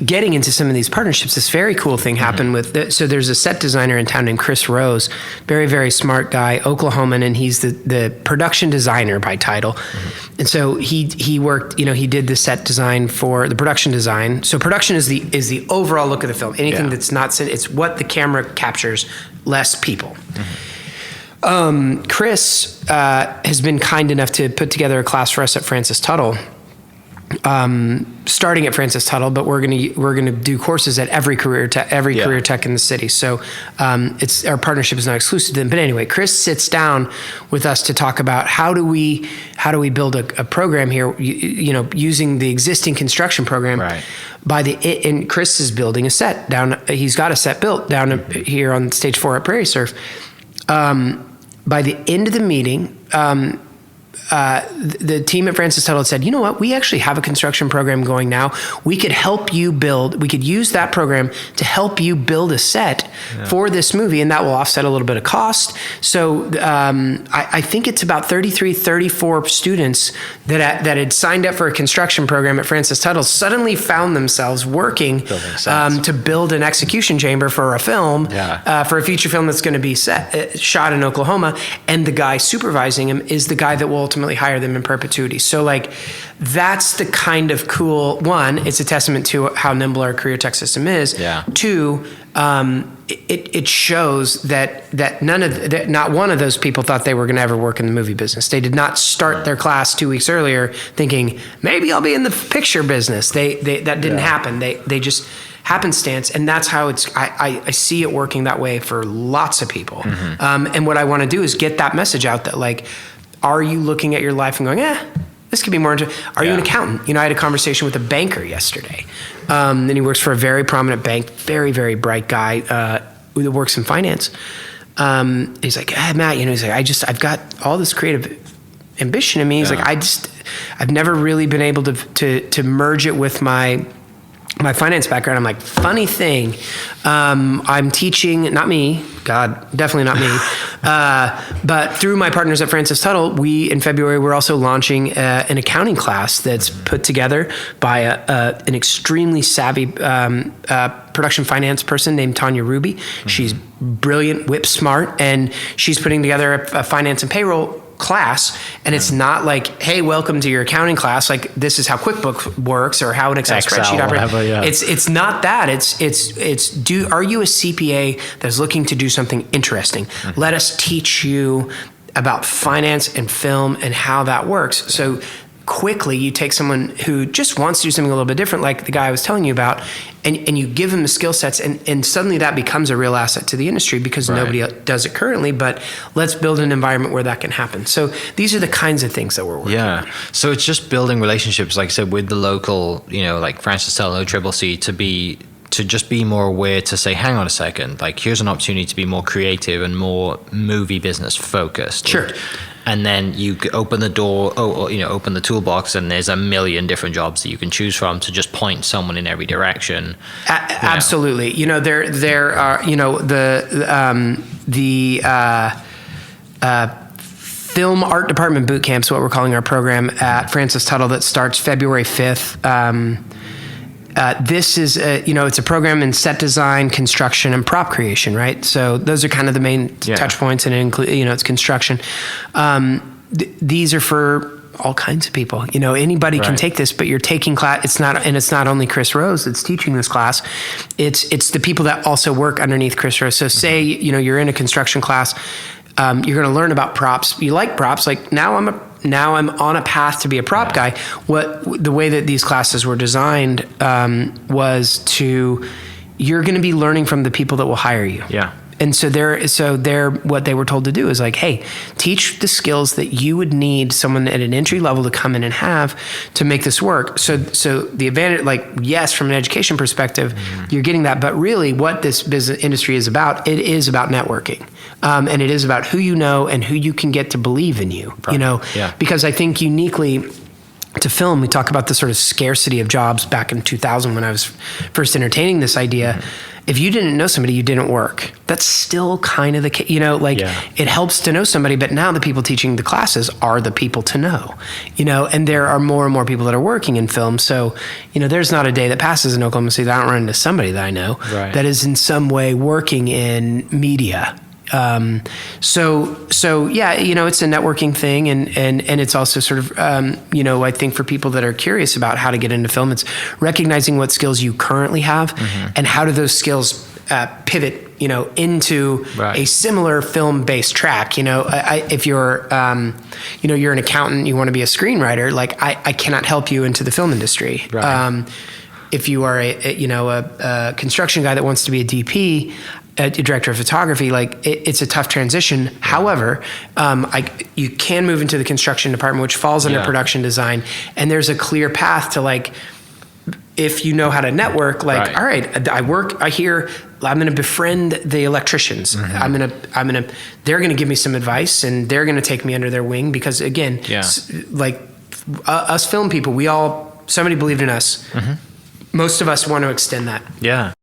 getting into some of these partnerships, this very cool thing happened so there's a set designer in town named Chris Rose, very, very smart guy, Oklahoman, and he's the production designer by title. And so he worked, he did the set design for the production design. So production is the overall look of the film. Anything that's not, it's what the camera captures, less people. Chris has been kind enough to put together a class for us at Francis Tuttle, starting at Francis Tuttle, but we're gonna do courses at every career tech in the city. So it's our partnership is not exclusive to them. But anyway, Chris sits down with us to talk about how do we build a program here, using the existing construction program. Right. And Chris is building a set down. He's got a set built down here on stage 4 at Prairie Surf. By the end of the meeting, the team at Francis Tuttle said, you know what, we actually have a construction program going now. We could use that program to help you build a set for this movie, and that will offset a little bit of cost. So I think it's about 34 students that had signed up for a construction program at Francis Tuttle suddenly found themselves working to build an execution chamber for a film, for a feature film that's going to be shot in Oklahoma, and the guy supervising him is the guy that will ultimately hire them in perpetuity. So that's the kind of cool one. It's a testament to how nimble our career tech system is. Yeah. Two, it shows that not one of those people thought they were going to ever work in the movie business. They did not start their class 2 weeks earlier thinking maybe I'll be in the picture business. That didn't happen. They just happenstance, and that's how I see it working that way for lots of people. And what I want to do is get that message out that are you looking at your life and going, this could be more interesting? Are you an accountant? I had a conversation with a banker yesterday. And he works for a very prominent bank, very, very bright guy who works in finance. He's like, Matt, he's like, I've got all this creative ambition in me. He's like, I've never really been able to merge it with my finance background. I'm like, funny thing, I'm teaching, not me, God, definitely not me, but through my partners at Francis Tuttle, in February, we're also launching an accounting class that's put together by an extremely savvy production finance person named Tanya Ruby. She's brilliant, whip smart, and she's putting together a finance and payroll class, and it's not like, hey, welcome to your accounting class, like this is how QuickBooks works or how an Excel spreadsheet operates. It's not that. Are you a CPA that's looking to do something interesting? Let us teach you about finance and film and how that works. So quickly you take someone who just wants to do something a little bit different, like the guy I was telling you about, and you give them the skill sets, and suddenly that becomes a real asset to the industry because nobody does it currently, but let's build an environment where that can happen. So these are the kinds of things that we're working on. So it's just building relationships, like I said, with the local, like Francis Tuttle, OCCC, to just be more aware, to say, hang on a second, here's an opportunity to be more creative and more movie business focused. Sure. And then you open the door, open the toolbox, and there's a million different jobs that you can choose from to just point someone in every direction. Absolutely. There are, film art department boot camps, what we're calling our program at Francis Tuttle, that starts February 5th. This is, it's a program in set design, construction, and prop creation, right? So those are kind of the main touch points, and it includes, it's construction. These are for all kinds of people. Anybody can take this, but you're taking class. It's not only Chris Rose that's teaching this class. It's the people that also work underneath Chris Rose. So say, you're in a construction class, you're going to learn about props. You like props. Like now I'm on a path to be a prop guy. The way that these classes were designed was you're going to be learning from the people that will hire you. Yeah. And so they're what they were told to do is like, hey, teach the skills that you would need someone at an entry level to come in and have to make this work. So the advantage, yes, from an education perspective, you're getting that, but really what this business industry is about, it is about networking. And it is about who you know and who you can get to believe in you, because I think uniquely to film, we talk about the sort of scarcity of jobs back in 2000 when I was first entertaining this idea. If you didn't know somebody, you didn't work. That's still kind of the case, it helps to know somebody, but now the people teaching the classes are the people to know, and there are more and more people that are working in film. So, there's not a day that passes in Oklahoma City that I don't run into somebody that I know that is in some way working in media. So yeah, it's a networking thing, and it's also sort of, I think for people that are curious about how to get into film, it's recognizing what skills you currently have and how do those skills pivot, into a similar film-based track. If you're, you're an accountant, you want to be a screenwriter, like I cannot help you into the film industry. Right. If you are a construction guy that wants to be a DP, a director of photography, like it's a tough transition. However, you can move into the construction department, which falls under production design, and there's a clear path to if you know how to network, all right, I'm going to befriend the electricians. They're going to give me some advice, and they're going to take me under their wing because again, us film people, somebody believed in us. Most of us want to extend that. Yeah.